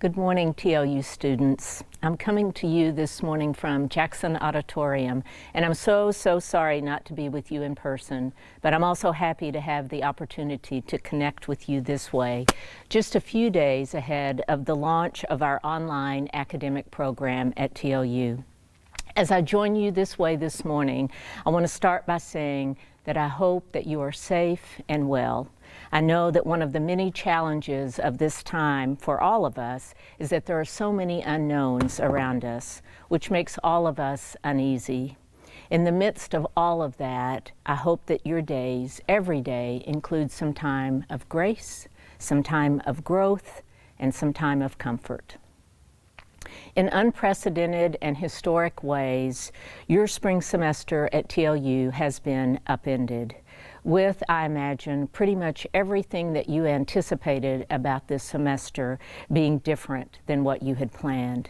Good morning, TLU students. I'm coming to you this morning from Jackson Auditorium, and I'm so sorry not to be with you in person, but I'm also happy to have the opportunity to connect with you this way, just a few days ahead of the launch of our online academic program at TLU. As I join you this way this morning, I want to start by saying that I hope that you are safe and well. I know that one of the many challenges of this time for all of us is that there are so many unknowns around us, which makes all of us uneasy. In the midst of all of that, I hope that your days, every day, include some time of grace, some time of growth, and some time of comfort. In unprecedented and historic ways, your spring semester at TLU has been upended with, I imagine, pretty much everything that you anticipated about this semester being different than what you had planned.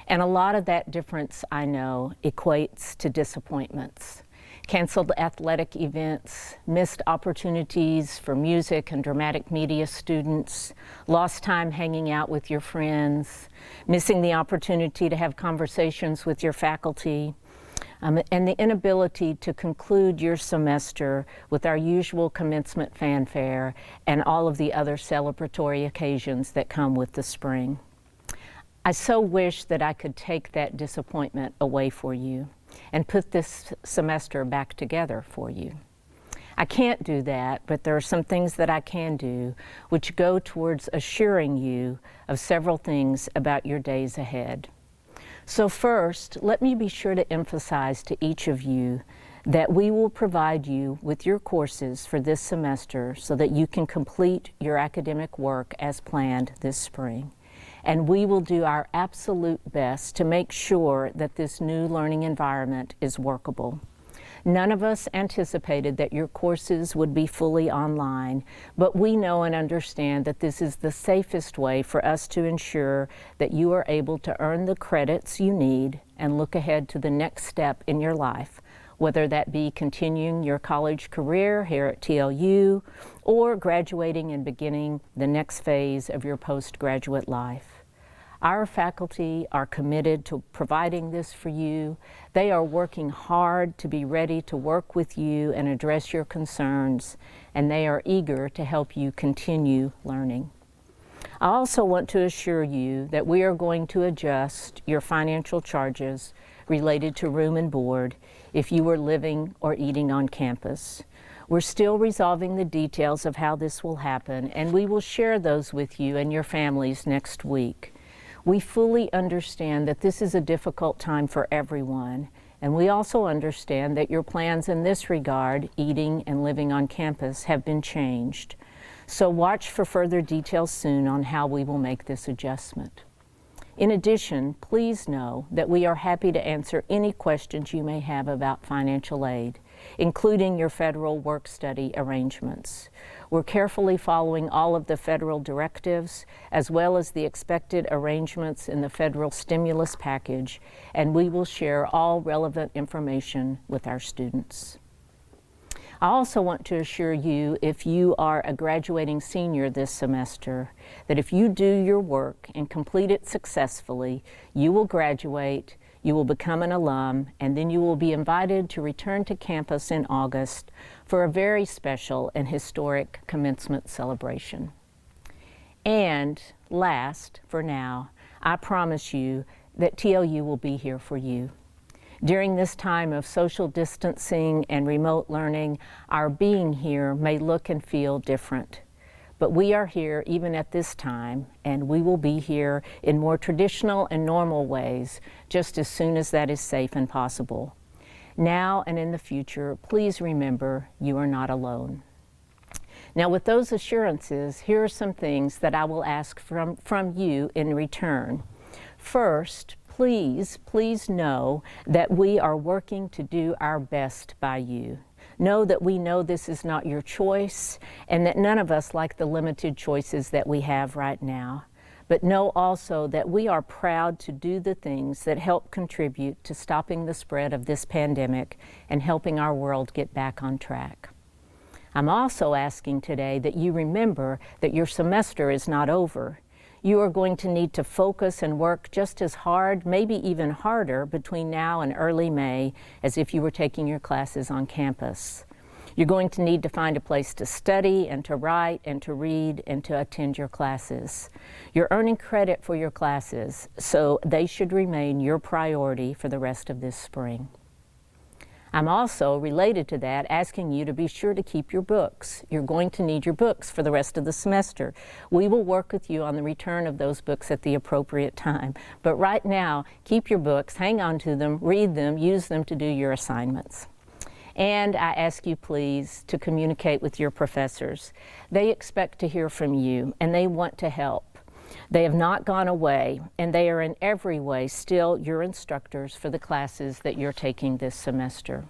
And a lot of that difference, I know, equates to disappointments. Canceled athletic events, missed opportunities for music and dramatic media students, lost time hanging out with your friends, missing the opportunity to have conversations with your faculty, and the inability to conclude your semester with our usual commencement fanfare and all of the other celebratory occasions that come with the spring. I so wish that I could take that disappointment away for you and put this semester back together for you. I can't do that, but there are some things that I can do which go towards assuring you of several things about your days ahead. So first, let me be sure to emphasize to each of you that we will provide you with your courses for this semester so that you can complete your academic work as planned this spring. And we will do our absolute best to make sure that this new learning environment is workable. None of us anticipated that your courses would be fully online, but we know and understand that this is the safest way for us to ensure that you are able to earn the credits you need and look ahead to the next step in your life, whether that be continuing your college career here at TLU or graduating and beginning the next phase of your postgraduate life. Our faculty are committed to providing this for you. They are working hard to be ready to work with you and address your concerns, and they are eager to help you continue learning. I also want to assure you that we are going to adjust your financial charges related to room and board if you are living or eating on campus. We're still resolving the details of how this will happen, and we will share those with you and your families next week. We fully understand that this is a difficult time for everyone, and we also understand that your plans in this regard, eating and living on campus, have been changed. So watch for further details soon on how we will make this adjustment. In addition, please know that we are happy to answer any questions you may have about financial aid, including your federal work-study arrangements. We're carefully following all of the federal directives, as well as the expected arrangements in the federal stimulus package, and we will share all relevant information with our students. I also want to assure you, if you are a graduating senior this semester, that if you do your work and complete it successfully, you will graduate, you will become an alum, and then you will be invited to return to campus in August for a very special and historic commencement celebration. And last, for now, I promise you that TLU will be here for you. During this time of social distancing and remote learning, our being here may look and feel different. But we are here even at this time, and we will be here in more traditional and normal ways just as soon as that is safe and possible. Now and in the future, please remember you are not alone. Now, with those assurances, here are some things that I will ask from you in return. First, please know that we are working to do our best by you. Know that we know this is not your choice and that none of us like the limited choices that we have right now. But know also that we are proud to do the things that help contribute to stopping the spread of this pandemic and helping our world get back on track. I'm also asking today that you remember that your semester is not over. You are going to need to focus and work just as hard, maybe even harder, between now and early May as if you were taking your classes on campus. You're going to need to find a place to study and to write and to read and to attend your classes. You're earning credit for your classes, so they should remain your priority for the rest of this spring. I'm also, related to that, asking you to be sure to keep your books. You're going to need your books for the rest of the semester. We will work with you on the return of those books at the appropriate time. But right now, keep your books, hang on to them, read them, use them to do your assignments. And I ask you, please, to communicate with your professors. They expect to hear from you, and they want to help. They have not gone away, and they are in every way still your instructors for the classes that you're taking this semester.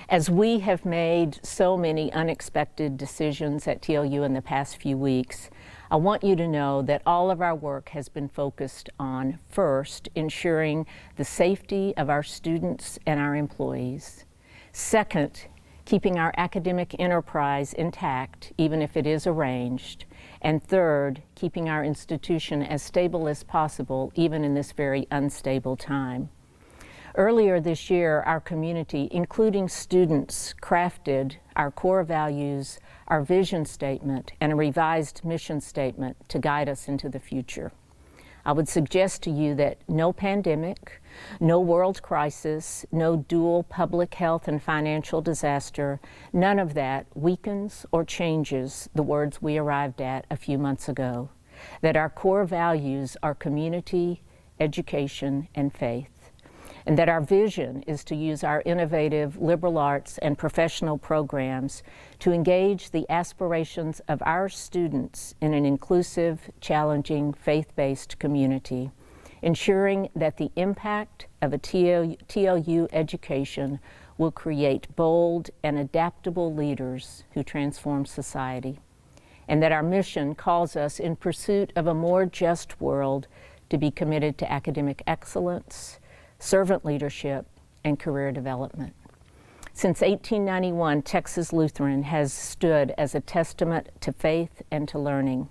As we have made so many unexpected decisions at TLU in the past few weeks, I want you to know that all of our work has been focused on, first, ensuring the safety of our students and our employees. Second, keeping our academic enterprise intact, even if it is arranged. And third, keeping our institution as stable as possible, even in this very unstable time. Earlier this year, our community, including students, crafted our core values, our vision statement, and a revised mission statement to guide us into the future. I would suggest to you that no pandemic, no world crisis, no dual public health and financial disaster, none of that weakens or changes the words we arrived at a few months ago, that our core values are community, education, and faith. And that our vision is to use our innovative liberal arts and professional programs to engage the aspirations of our students in an inclusive, challenging, faith-based community, ensuring that the impact of a TLU education will create bold and adaptable leaders who transform society, and that our mission calls us, in pursuit of a more just world, to be committed to academic excellence, servant leadership, and career development. Since 1891, Texas Lutheran has stood as a testament to faith and to learning.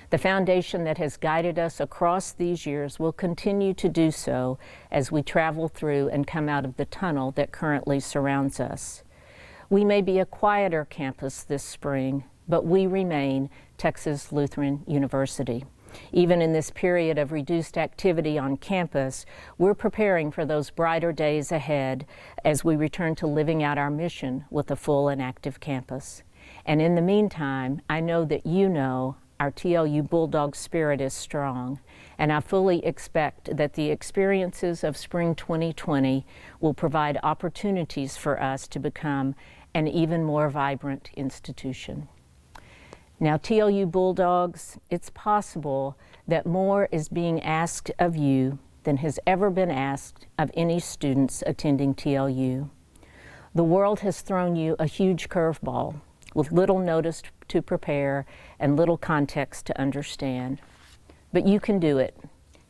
The foundation that has guided us across these years will continue to do so as we travel through and come out of the tunnel that currently surrounds us. We may be a quieter campus this spring, but we remain Texas Lutheran University. Even in this period of reduced activity on campus, we're preparing for those brighter days ahead as we return to living out our mission with a full and active campus. And in the meantime, I know that you know our TLU Bulldog spirit is strong, and I fully expect that the experiences of spring 2020 will provide opportunities for us to become an even more vibrant institution. Now, TLU Bulldogs, it's possible that more is being asked of you than has ever been asked of any students attending TLU. The world has thrown you a huge curveball with little notice to prepare and little context to understand. But you can do it.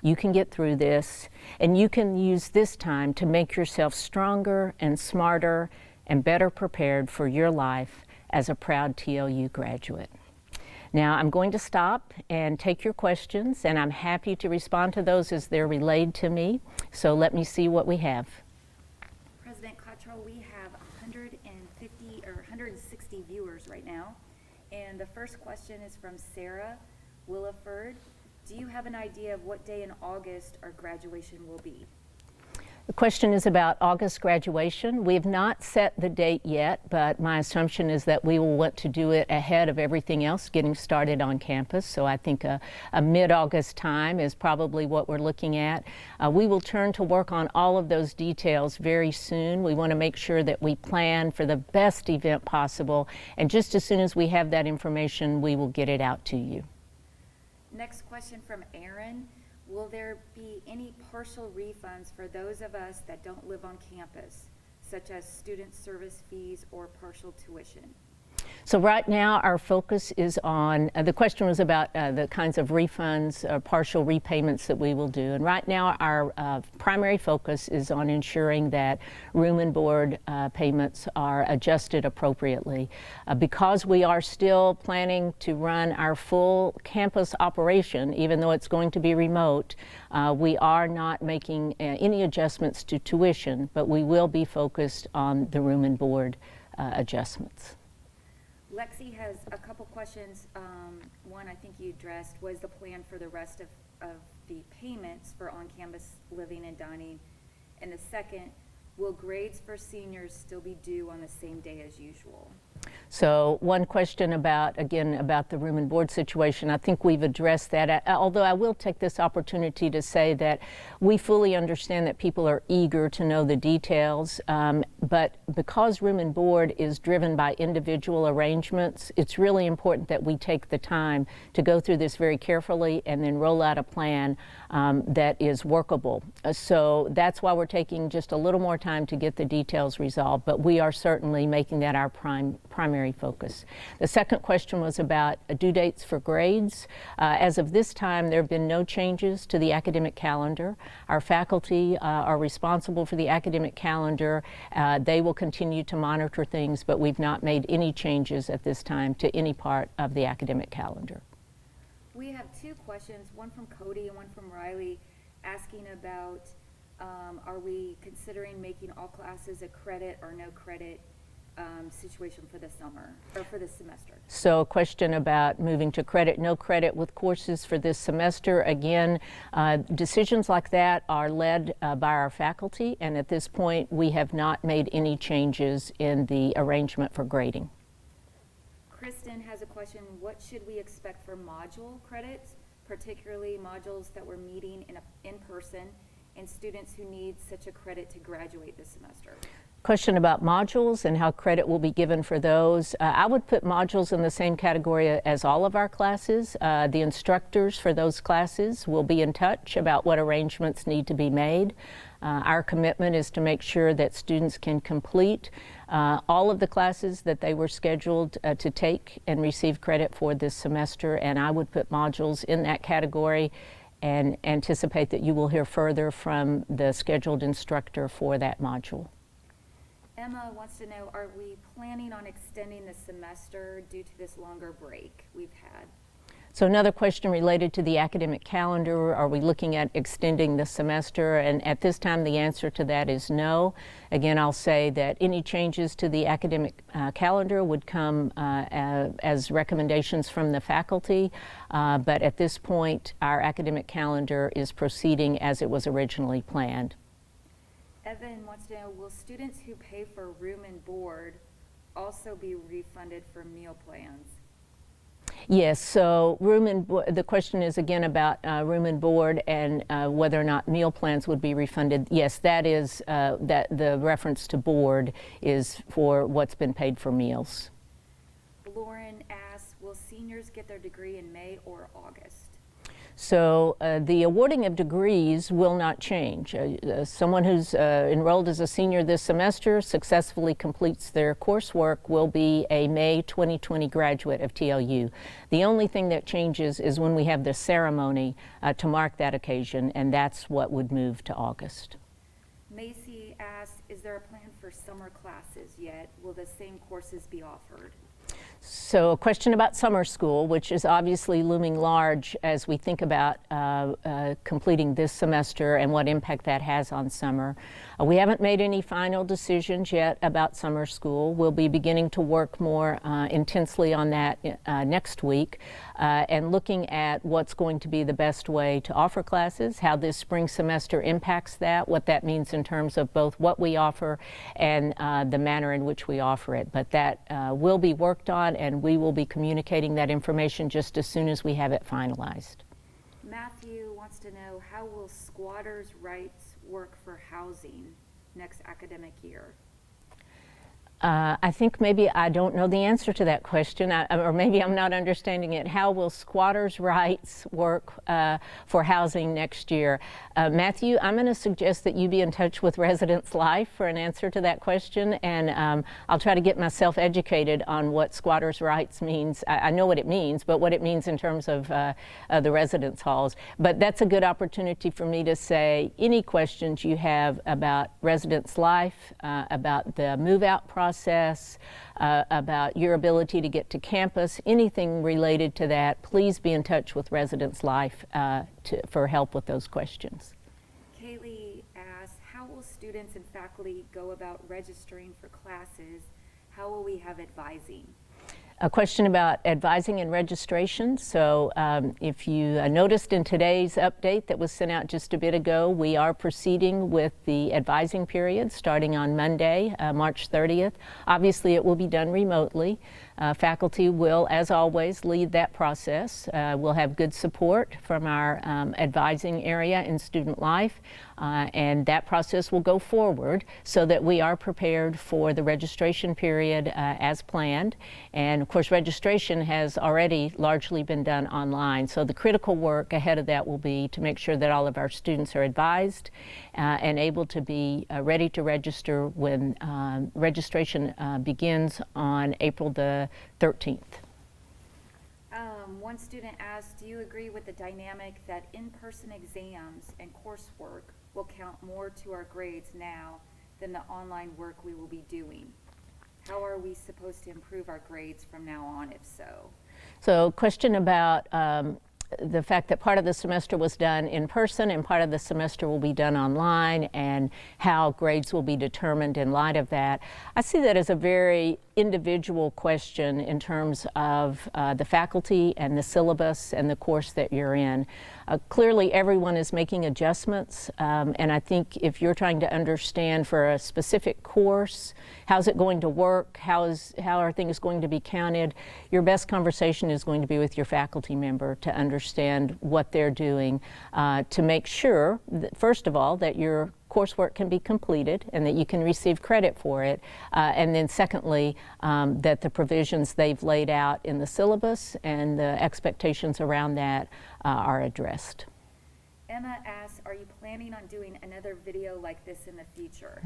You can get through this, and you can use this time to make yourself stronger and smarter and better prepared for your life as a proud TLU graduate. Now, I'm going to stop and take your questions, and I'm happy to respond to those as they're relayed to me. So let me see what we have. President Cottrell, we have 150 or 160 viewers right now. And the first question is from Sarah Williford. Do you have an idea of what day in August our graduation will be? The question is about August graduation. We have not set the date yet, but my assumption is that we will want to do it ahead of everything else getting started on campus. So I think a mid-August time is probably what we're looking at. We will turn to work on all of those details very soon. We want to make sure that we plan for the best event possible, and just as soon as we have that information, we will get it out to you. Next question from Aaron. Will there be any partial refunds for those of us that don't live on campus, such as student service fees or partial tuition? So right now our focus is on, the question was about the kinds of refunds or partial repayments that we will do. And right now our primary focus is on ensuring that room and board payments are adjusted appropriately. Because we are still planning to run our full campus operation, even though it's going to be remote, we are not making any adjustments to tuition, but we will be focused on the room and board adjustments. Lexi has a couple questions. One I think you addressed was the plan for the rest of the payments for on-campus living and dining. And the second, will grades for seniors still be due on the same day as usual? So one question about, again, about the room and board situation, I think we've addressed that, although I will take this opportunity to say that we fully understand that people are eager to know the details, but because room and board is driven by individual arrangements, it's really important that we take the time to go through this very carefully and then roll out a plan that is workable. So that's why we're taking just a little more time to get the details resolved, but we are certainly making that our primary focus. The second question was about due dates for grades. As of this time, there have been no changes to the academic calendar. Our faculty are responsible for the academic calendar. They will continue to monitor things, but we've not made any changes at this time to any part of the academic calendar. We have two questions, one from Cody and one from Riley, asking about are we considering making all classes a credit or no credit situation for the summer or for this semester? So a question about moving to credit, no credit with courses for this semester. Again, decisions like that are led by our faculty, and at this point we have not made any changes in the arrangement for grading. Kristen has a question, what should we expect for module credits, particularly modules that we're meeting in person and students who need such a credit to graduate this semester? Question about modules and how credit will be given for those. I would put modules in the same category as all of our classes. The instructors for those classes will be in touch about what arrangements need to be made. Our commitment is to make sure that students can complete all of the classes that they were scheduled to take and receive credit for this semester, and I would put modules in that category and anticipate that you will hear further from the scheduled instructor for that module. Emma wants to know, are we planning on extending the semester due to this longer break we've had? So another question related to the academic calendar, are we looking at extending the semester? And at this time the answer to that is no. Again, I'll say that any changes to the academic calendar would come as recommendations from the faculty, but at this point our academic calendar is proceeding as it was originally planned. Evan wants to know, will students who pay for room and board also be refunded for meal plans? Yes, so the question is again about room and board and whether or not meal plans would be refunded. Yes, that is, that the reference to board is for what's been paid for meals. Lauren asks, will seniors get their degree in May or August? So the awarding of degrees will not change. Someone who's enrolled as a senior this semester successfully completes their coursework will be a May 2020 graduate of TLU. The only thing that changes is when we have the ceremony to mark that occasion, and that's what would move to August. Macy asks, is there a plan for summer classes yet? Will the same courses be offered? So a question about summer school, which is obviously looming large as we think about completing this semester and what impact that has on summer. We haven't made any final decisions yet about summer school. We'll be beginning to work more intensely on that next week and looking at what's going to be the best way to offer classes, how this spring semester impacts that, what that means in terms of both what we offer and the manner in which we offer it. But that will be worked on, and we will be communicating that information just as soon as we have it finalized. Matthew wants to know, how will squatters' rights work for housing next academic year? I think maybe I don't know the answer to that question, or maybe I'm not understanding it. How will squatters' rights work for housing next year? Matthew, I'm going to suggest that you be in touch with Residence Life for an answer to that question, and I'll try to get myself educated on what squatters' rights means. I know what it means, but what it means in terms of the residence halls. But that's a good opportunity for me to say any questions you have about Residence Life, about the move-out process, about your ability to get to campus, anything related to that, please be in touch with Residence Life for help with those questions. Kaylee asks, how will students and faculty go about registering for classes? How will we have advising? A question about advising and registration. So if you noticed in today's update that was sent out just a bit ago, we are proceeding with the advising period starting on Monday, March 30th. Obviously, it will be done remotely. Faculty will, as always, lead that process. We'll have good support from our advising area in student life, and that process will go forward so that we are prepared for the registration period as planned. And of course, registration has already largely been done online. So the critical work ahead of that will be to make sure that all of our students are advised and able to be ready to register when registration begins on April the 13th. One student asked, do you agree with the dynamic that in-person exams and coursework will count more to our grades now than the online work we will be doing? How are we supposed to improve our grades from now on, if so? So, question about the fact that part of the semester was done in person and part of the semester will be done online, and how grades will be determined in light of that. I see that as a very individual question in terms of the faculty and the syllabus and the course that you're in. Clearly everyone is making adjustments, and I think if you're trying to understand for a specific course, how's it going to work, how are things going to be counted, your best conversation is going to be with your faculty member to understand what they're doing, to make sure, first of all, that your coursework can be completed and that you can receive credit for it, and then secondly, that the provisions they've laid out in the syllabus and the expectations around that are addressed. Emma asks, are you planning on doing another video like this in the future?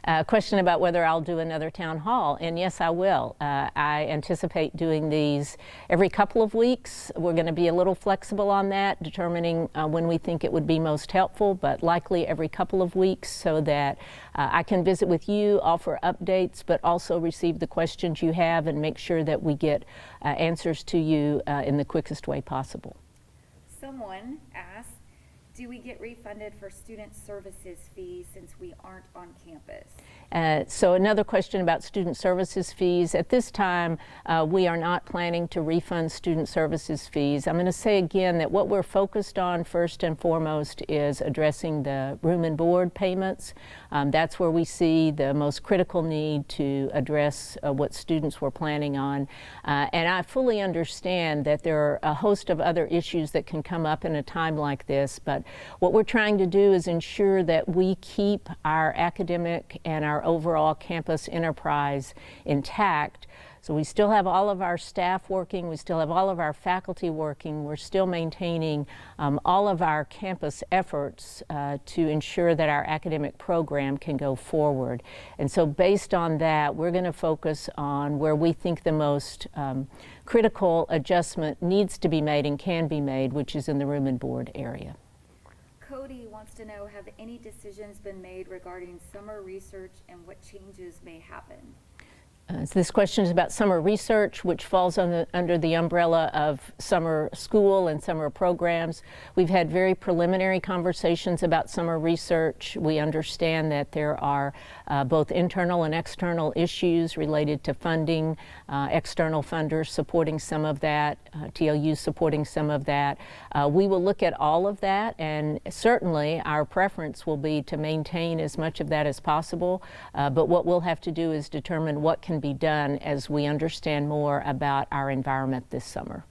A question about whether I'll do another town hall, and yes, I will. I anticipate doing these every couple of weeks. We're going to be a little flexible on that, determining when we think it would be most helpful, but likely every couple of weeks so that I can visit with you, offer updates, but also receive the questions you have and make sure that we get answers to you in the quickest way possible. Someone asks, do we get refunded for student services fees since we aren't on campus? So another question about student services fees. At this time, we are not planning to refund student services fees. I'm going to say again that what we're focused on first and foremost is addressing the room and board payments. That's where we see the most critical need to address what students were planning on. And I fully understand that there are a host of other issues that can come up in a time like this, but what we're trying to do is ensure that we keep our academic and our overall campus enterprise intact. So we still have all of our staff working, we still have all of our faculty working, we're still maintaining all of our campus efforts to ensure that our academic program can go forward. And so based on that, we're going to focus on where we think the most critical adjustment needs to be made and can be made, which is in the room and board area. Cody wants to know, have any decisions been made regarding summer research and what changes may happen? So this question is about summer research, which falls under the umbrella of summer school and summer programs. We've had very preliminary conversations about summer research. We understand that there are both internal and external issues related to funding, external funders supporting some of that, TLU supporting some of that. We will look at all of that, and certainly our preference will be to maintain as much of that as possible, but what we'll have to do is determine what can be done as we understand more about our environment this summer.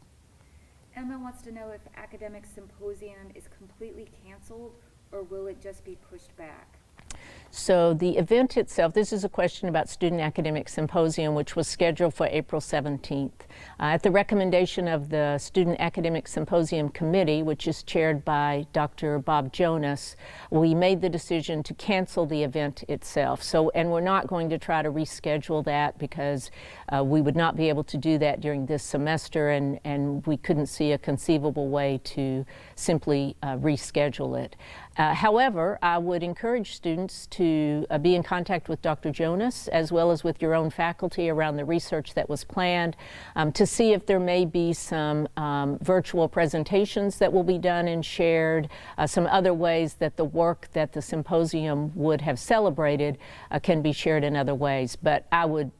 Emma wants to know if academic symposium is completely canceled or will it just be pushed back? So the event itself, this is a question about Student Academic Symposium, which was scheduled for April 17th. At the recommendation of the Student Academic Symposium Committee, which is chaired by Dr. Bob Jonas, we made the decision to cancel the event itself. So, and we're not going to try to reschedule that because we would not be able to do that during this semester, and we couldn't see a conceivable way to simply reschedule it. However, I would encourage students to be in contact with Dr. Jonas as well as with your own faculty around the research that was planned to see if there may be some virtual presentations that will be done and shared, some other ways that the work that the symposium would have celebrated can be shared in other ways. But I would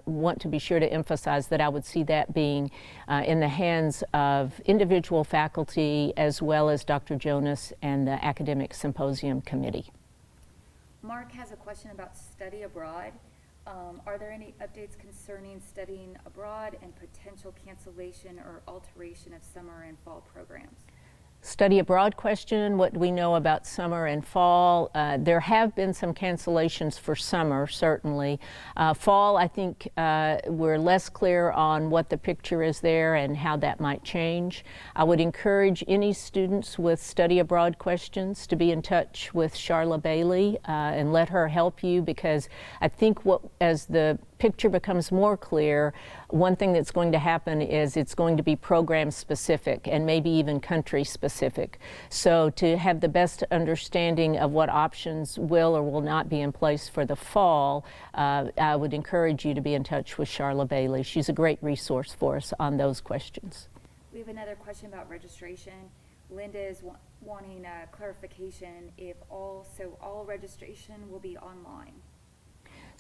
want to be sure to emphasize that I would see that being in the hands of individual faculty as well as Dr. Jonas and the Academic Symposium Committee. Mark has a question about study abroad. Are there any updates concerning studying abroad and potential cancellation or alteration of summer and fall programs? Study abroad question, what do we know about summer and fall? There have been some cancellations for summer, certainly. Fall, I think we're less clear on what the picture is there and how that might change. I would encourage any students with study abroad questions to be in touch with Charla Bailey and let her help you, because I think as the picture becomes more clear, one thing that's going to happen is it's going to be program specific and maybe even country specific. So to have the best understanding of what options will or will not be in place for the fall, I would encourage you to be in touch with Charla Bailey. She's a great resource for us on those questions. We have another question about registration. Linda is wanting clarification if all registration will be online.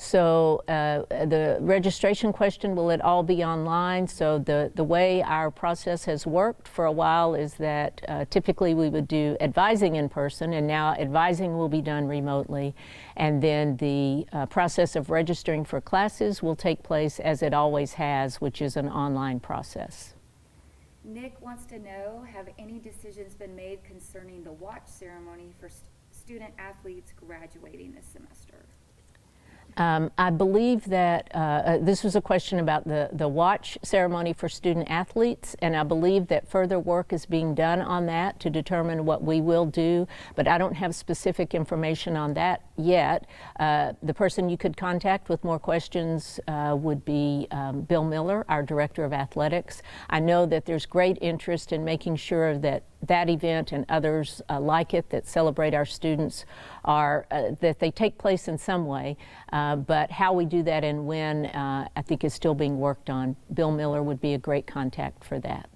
So the registration question, will it all be online? So the way our process has worked for a while is that typically we would do advising in person, and now advising will be done remotely. And then the process of registering for classes will take place as it always has, which is an online process. Nick wants to know, have any decisions been made concerning the watch ceremony for student athletes graduating this semester? I believe that this was a question about the watch ceremony for student athletes, and I believe that further work is being done on that to determine what we will do, but I don't have specific information on that yet. The person you could contact with more questions would be Bill Miller, our Director of Athletics. I know that there's great interest in making sure that that event and others like it that celebrate our students are that they take place in some way, but how we do that and when I think is still being worked on. Bill Miller would be a great contact for that.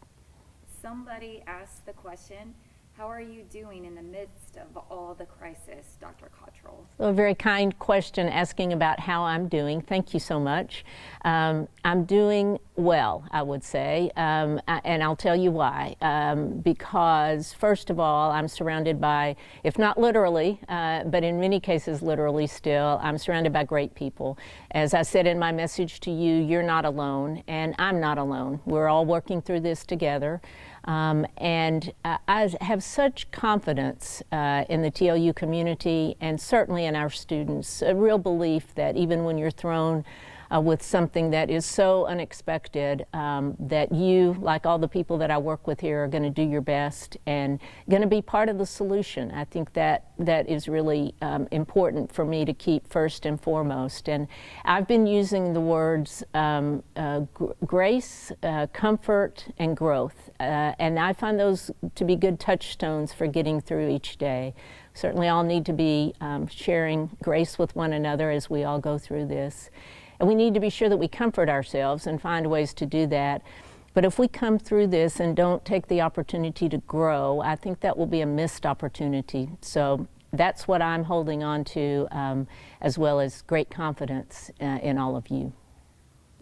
Somebody asked the question, how are you doing in the midst of all the crisis, Dr. Cottrell? A very kind question asking about how I'm doing. Thank you so much. I'm doing well, I would say, and I'll tell you why. Because first of all, I'm surrounded by, if not literally, but in many cases literally still, I'm surrounded by great people. As I said in my message to you, you're not alone, and I'm not alone. We're all working through this together. And I have such confidence in the TLU community and certainly in our students, a real belief that even when you're thrown with something that is so unexpected, that you, like all the people that I work with here, are going to do your best and going to be part of the solution. I think that is really important for me to keep first and foremost. And I've been using the words grace, comfort, and growth. And I find those to be good touchstones for getting through each day. Certainly all need to be sharing grace with one another as we all go through this. And we need to be sure that we comfort ourselves and find ways to do that. But if we come through this and don't take the opportunity to grow, I think that will be a missed opportunity. So that's what I'm holding on to, as well as great confidence in all of you.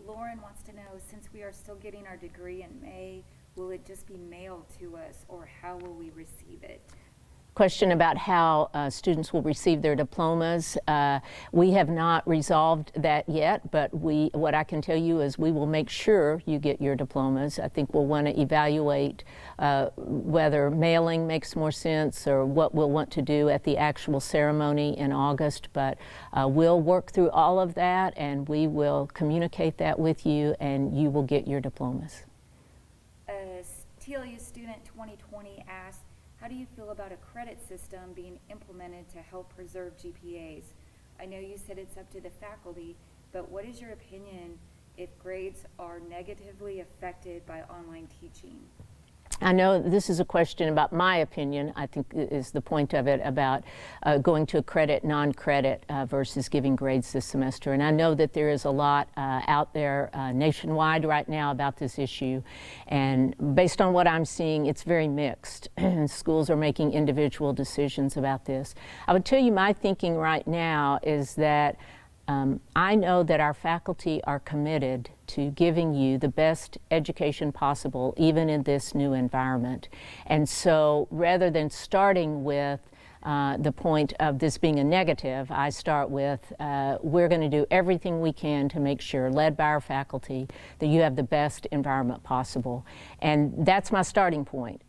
Lauren wants to know, since we are still getting our degree in May, will it just be mailed to us, or how will we receive it? Question about how students will receive their diplomas. We have not resolved that yet, but what I can tell you is we will make sure you get your diplomas. I think we'll want to evaluate whether mailing makes more sense or what we'll want to do at the actual ceremony in August, but we'll work through all of that and we will communicate that with you and you will get your diplomas. TLU student 2020 asked, how do you feel about a credit system being implemented to help preserve GPAs? I know you said it's up to the faculty, but what is your opinion if grades are negatively affected by online teaching? I know this is a question about my opinion, I think is the point of it, about going to a credit, non-credit versus giving grades this semester. And I know that there is a lot out there nationwide right now about this issue. And based on what I'm seeing, it's very mixed. Schools are making individual decisions about this. I would tell you my thinking right now is that I know that our faculty are committed to giving you the best education possible, even in this new environment. And so rather than starting with the point of this being a negative, I start with we're going to do everything we can to make sure, led by our faculty, that you have the best environment possible. And that's my starting point.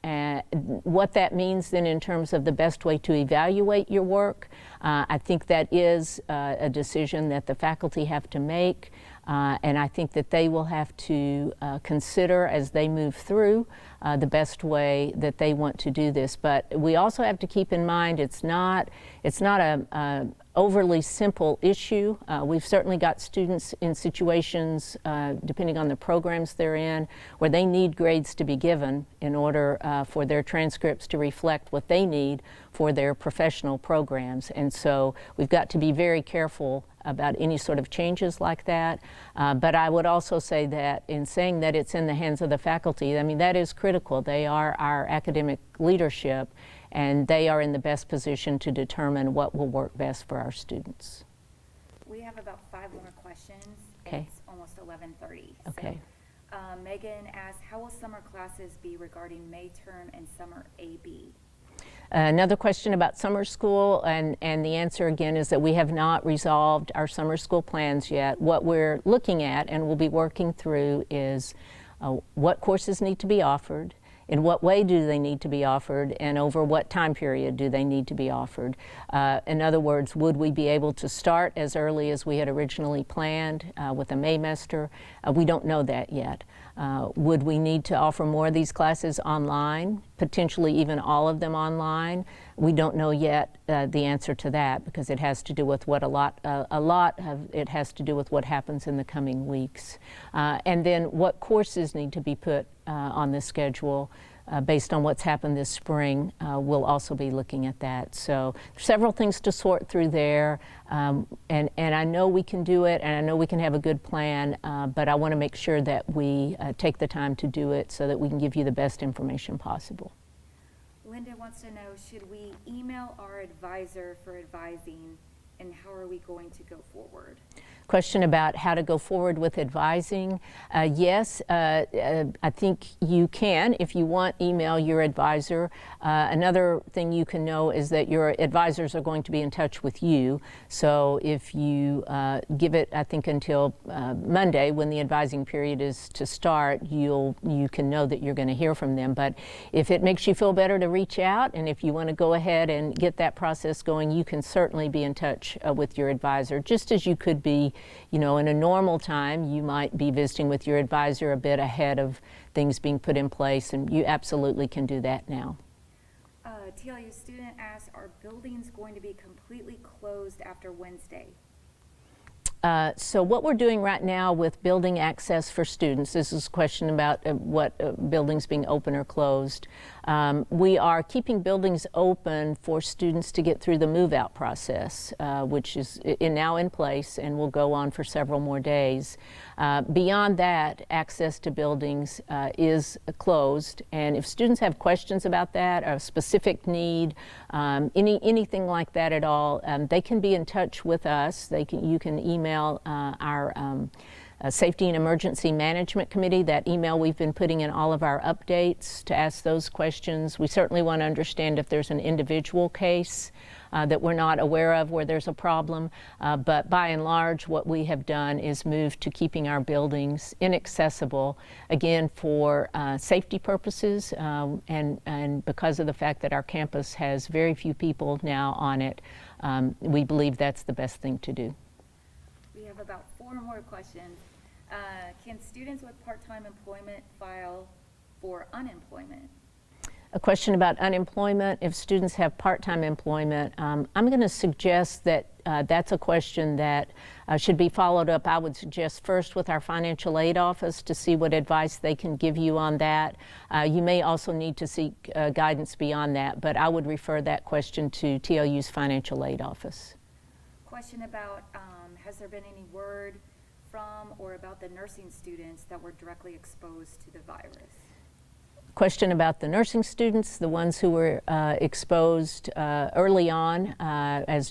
What that means then in terms of the best way to evaluate your work, I think that is a decision that the faculty have to make. And I think that they will have to consider as they move through the best way that they want to do this. But we also have to keep in mind it's not a overly simple issue. We've certainly got students in situations, depending on the programs they're in, where they need grades to be given in order for their transcripts to reflect what they need for their professional programs. And so we've got to be very careful about any sort of changes like that. But I would also say that in saying that it's in the hands of the faculty, I mean, that is critical. They are our academic leadership, and they are in the best position to determine what will work best for our students. We have about 5 more questions. Okay. It's almost 11:30. Okay. So, Megan asked, how will summer classes be regarding May term and summer AB? Another question about summer school, and the answer again is that we have not resolved our summer school plans yet. What we're looking at and we'll be working through is what courses need to be offered, in what way do they need to be offered, and over what time period do they need to be offered. In other words, would we be able to start as early as we had originally planned with a Maymester? We don't know that yet. Would we need to offer more of these classes online, potentially even all of them online? We don't know yet the answer to that because it has to do with what it has to do with what happens in the coming weeks. And then what courses need to be put on the schedule based on what's happened this spring. We'll also be looking at that. So several things to sort through there. And I know we can do it, and I know we can have a good plan, but I want to make sure that we take the time to do it so that we can give you the best information possible. Linda wants to know, should we email our advisor for advising, and how are we going to go forward? Question about how to go forward with advising. Yes, I think you can, if you want, email your advisor. Another thing you can know is that your advisors are going to be in touch with you. So if you give it, I think, until Monday, when the advising period is to start, you can know that you're going to hear from them. But if it makes you feel better to reach out, and if you want to go ahead and get that process going, you can certainly be in touch with your advisor, just as you could be, you know, in a normal time. You might be visiting with your advisor a bit ahead of things being put in place, and you absolutely can do that now. TLU student asks, are buildings going to be completely closed after Wednesday? So what we're doing right now with building access for students, this is a question about what buildings being open or closed. We are keeping buildings open for students to get through the move-out process, which is now in place and will go on for several more days. Beyond that, access to buildings is closed, and if students have questions about that, a specific need, anything like that at all, they can be in touch with us. You can email our Safety and Emergency Management Committee. That email we've been putting in all of our updates to ask those questions. We certainly want to understand if there's an individual case that we're not aware of where there's a problem, but by and large what we have done is move to keeping our buildings inaccessible, again for safety purposes and because of the fact that our campus has very few people now on it. We believe that's the best thing to do. We have about 4 more questions. Can students with part-time employment file for unemployment? A question about unemployment. If students have part-time employment, I'm going to suggest that that's a question that should be followed up, I would suggest, first with our financial aid office to see what advice they can give you on that. You may also need to seek guidance beyond that, but I would refer that question to TLU's financial aid office. Question about, has there been any word from or about the nursing students that were directly exposed to the virus? Question about the nursing students, the ones who were exposed early on,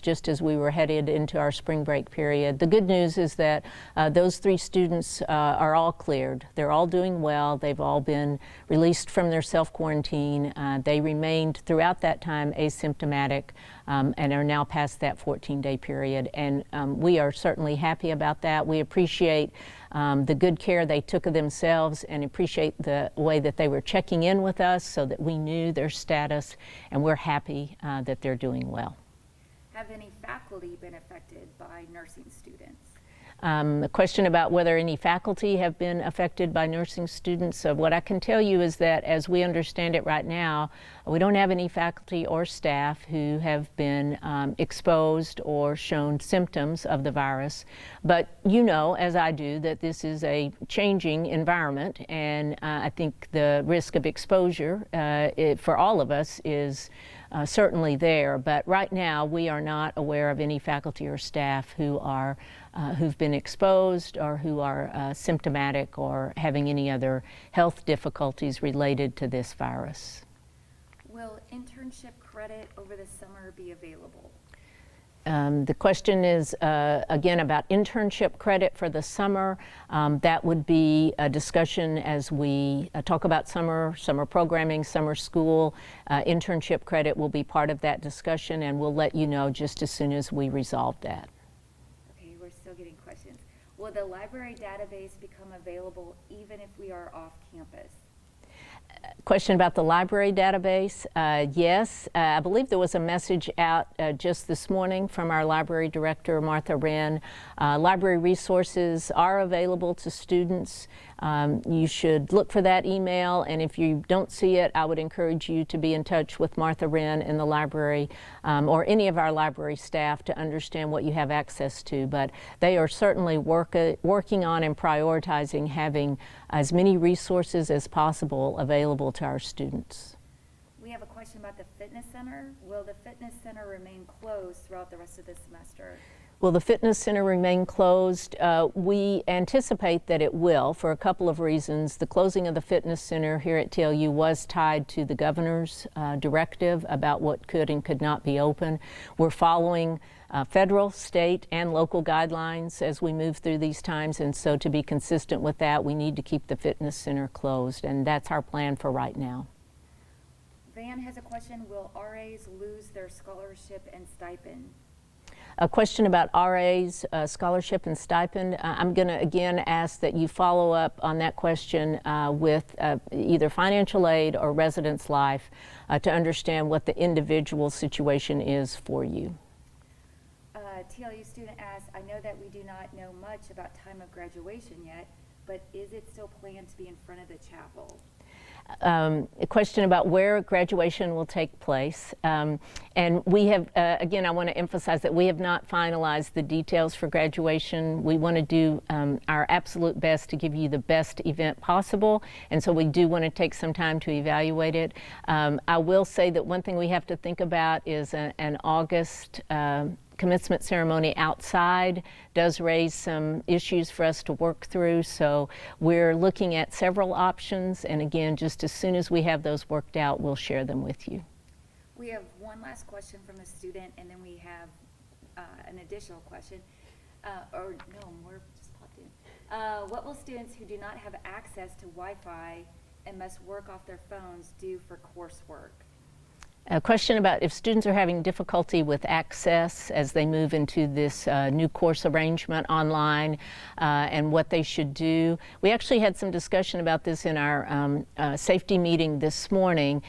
just as we were headed into our spring break period. The good news is that those 3 students are all cleared. They're all doing well. They've all been released from their self-quarantine. They remained throughout that time asymptomatic and are now past that 14-day period. And we are certainly happy about that. We appreciate the good care they took of themselves and appreciate the way that they were checking in with us so that we knew their status, and we're happy that they're doing well. Have any faculty been affected by nursing students? A question about whether any faculty have been affected by nursing students. So what I can tell you is that as we understand it right now, we don't have any faculty or staff who have been exposed or shown symptoms of the virus. But you know, as I do, that this is a changing environment, and I think the risk of exposure for all of us is certainly there. But right now, we are not aware of any faculty or staff who are who've been exposed or who are symptomatic or having any other health difficulties related to this virus. Will internship credit over the summer be available? The question is, again, about internship credit for the summer. That would be a discussion as we talk about summer programming, summer school. Internship credit will be part of that discussion, and we'll let you know just as soon as we resolve that. Okay, we're still getting questions. Will the library database become available even if we are off campus? Question about the library database. Yes, I believe there was a message out just this morning from our library director, Martha Wren. Library resources are available to students. You should look for that email, and if you don't see it, I would encourage you to be in touch with Martha Wren in the library or any of our library staff to understand what you have access to. But they are certainly working on and prioritizing having as many resources as possible available to our students. We have a question about the fitness center. Will the fitness center remain closed throughout the rest of the semester? Will the fitness center remain closed? We anticipate that it will for a couple of reasons. The closing of the fitness center here at TLU was tied to the governor's directive about what could and could not be open. We're following federal, state, and local guidelines as we move through these times, and so to be consistent with that, we need to keep the fitness center closed, and that's our plan for right now. Van has a question. Will RAs lose their scholarship and stipend? A question about RA's scholarship and stipend. I'm going to again ask that you follow up on that question with either financial aid or residence life to understand what the individual situation is for you. TLU student asks, I know that we do not know much about time of graduation yet, but is it still planned to be in front of the chapel? A question about where graduation will take place. And we have, again, I want to emphasize that we have not finalized the details for graduation. We want to do our absolute best to give you the best event possible, and so we do want to take some time to evaluate it. I will say that one thing we have to think about is an August commencement ceremony outside does raise some issues for us to work through, so we're looking at several options, and again, just as soon as we have those worked out, we'll share them with you. We have one last question from a student, and then we have an additional question, or no, more just popped in. What will students who do not have access to Wi-Fi and must work off their phones do for coursework? A question about if students are having difficulty with access as they move into this new course arrangement online and what they should do. We actually had some discussion about this in our safety meeting this morning.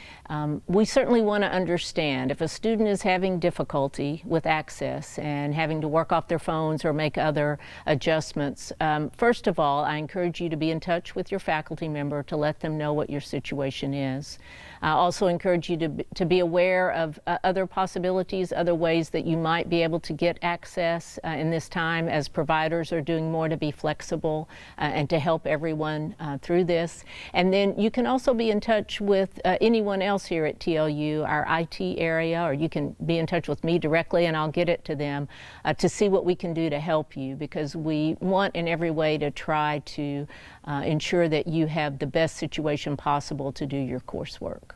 We certainly want to understand if a student is having difficulty with access and having to work off their phones or make other adjustments. First of all, I encourage you to be in touch with your faculty member to let them know what your situation is. I also encourage you to be aware of other possibilities, other ways that you might be able to get access in this time as providers are doing more to be flexible and to help everyone through this. And then you can also be in touch with anyone else here at TLU, our IT area, or you can be in touch with me directly and I'll get it to them to see what we can do to help you, because we want in every way to try to ensure that you have the best situation possible to do your coursework.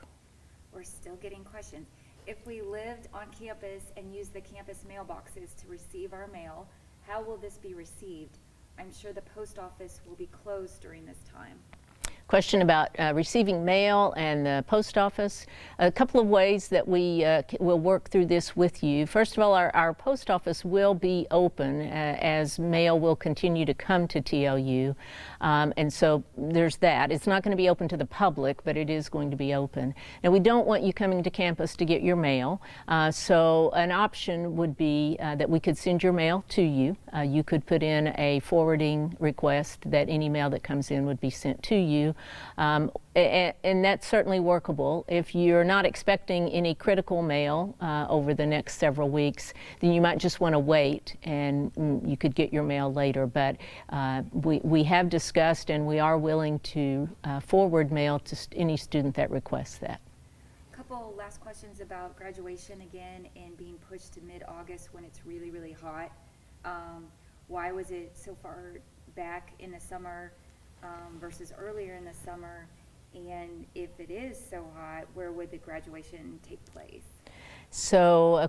We're still getting questions. If we lived on campus and used the campus mailboxes to receive our mail, how will this be received? I'm sure the post office will be closed during this time. Question about receiving mail and the post office. A couple of ways that we will work through this with you. First of all, our post office will be open as mail will continue to come to TLU. And so there's that. It's not going to be open to the public, but it is going to be open. Now, we don't want you coming to campus to get your mail. So an option would be that we could send your mail to you. You could put in a forwarding request that any mail that comes in would be sent to you. And that's certainly workable. If you're not expecting any critical mail over the next several weeks, then you might just want to wait and you could get your mail later. But we have discussed and we are willing to forward mail to any student that requests that. Couple last questions about graduation again and being pushed to mid-August when it's really, really hot. Why was it so far back in the summer versus earlier in the summer? And if it is so hot, where would the graduation take place? So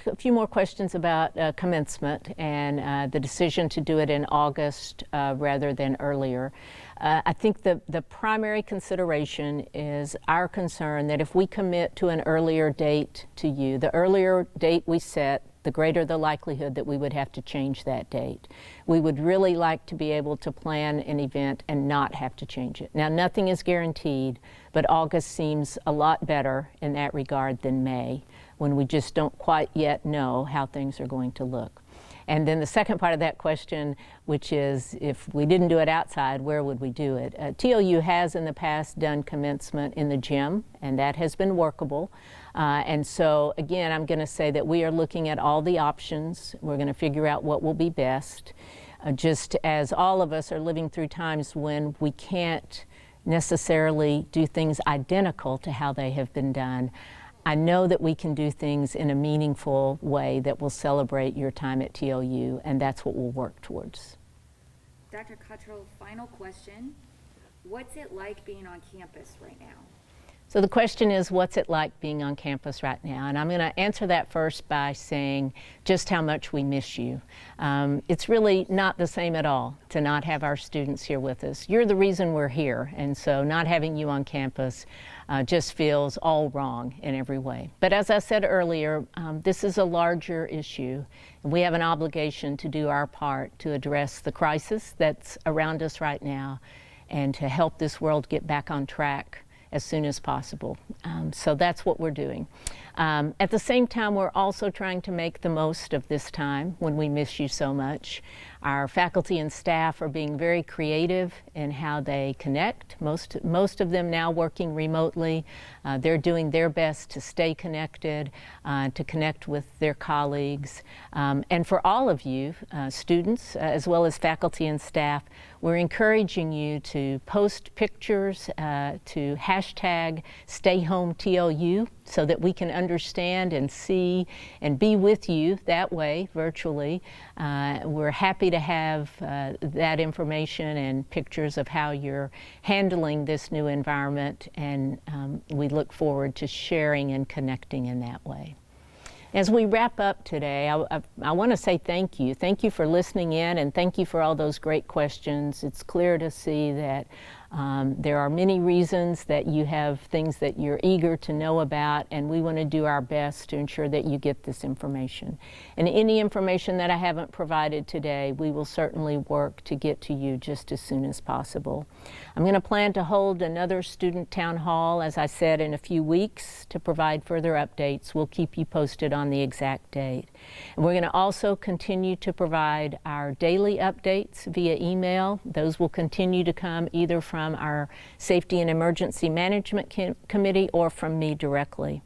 a few more questions about commencement and the decision to do it in August rather than earlier. I think the primary consideration is our concern that if we commit to an earlier date to you, the earlier date we set, the greater the likelihood that we would have to change that date. We would really like to be able to plan an event and not have to change it. Now, nothing is guaranteed, but August seems a lot better in that regard than May, when we just don't quite yet know how things are going to look. And then the second part of that question, which is if we didn't do it outside, where would we do it? TLU has in the past done commencement in the gym, and that has been workable. And so, again, I'm going to say that we are looking at all the options. We're going to figure out what will be best. Just as all of us are living through times when we can't necessarily do things identical to how they have been done, I know that we can do things in a meaningful way that will celebrate your time at TLU, and that's what we'll work towards. Dr. Cottrell, final question. What's it like being on campus right now? So the question is, what's it like being on campus right now? And I'm going to answer that first by saying just how much we miss you. It's really not the same at all to not have our students here with us. You're the reason we're here, and so not having you on campus just feels all wrong in every way. But as I said earlier, this is a larger issue, and we have an obligation to do our part to address the crisis that's around us right now and to help this world get back on track as soon as possible. So that's what we're doing. At the same time, we're also trying to make the most of this time when we miss you so much. Our faculty and staff are being very creative in how they connect. Most of them now working remotely. They're doing their best to stay connected, to connect with their colleagues. And for all of you, students, as well as faculty and staff, we're encouraging you to post pictures, to hashtag StayHomeTLU so that we can understand and see and be with you that way virtually. We're happy to have that information and pictures of how you're handling this new environment, and we look forward to sharing and connecting in that way. As we wrap up today, I want to say thank you. Thank you for listening in, and thank you for all those great questions. It's clear to see that there are many reasons that you have things that you're eager to know about, and we want to do our best to ensure that you get this information. And any information that I haven't provided today, we will certainly work to get to you just as soon as possible. I'm going to plan to hold another student town hall, as I said, in a few weeks to provide further updates. We'll keep you posted on the exact date. And we're going to also continue to provide our daily updates via email. Those will continue to come either from our Safety and Emergency Management Committee or from me directly.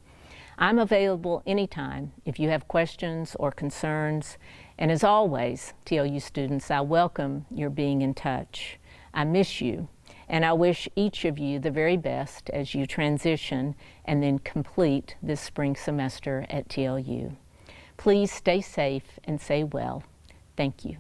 I'm available anytime if you have questions or concerns. And as always, TLU students, I welcome your being in touch. I miss you, and I wish each of you the very best as you transition and then complete this spring semester at TLU. Please stay safe and stay well. Thank you.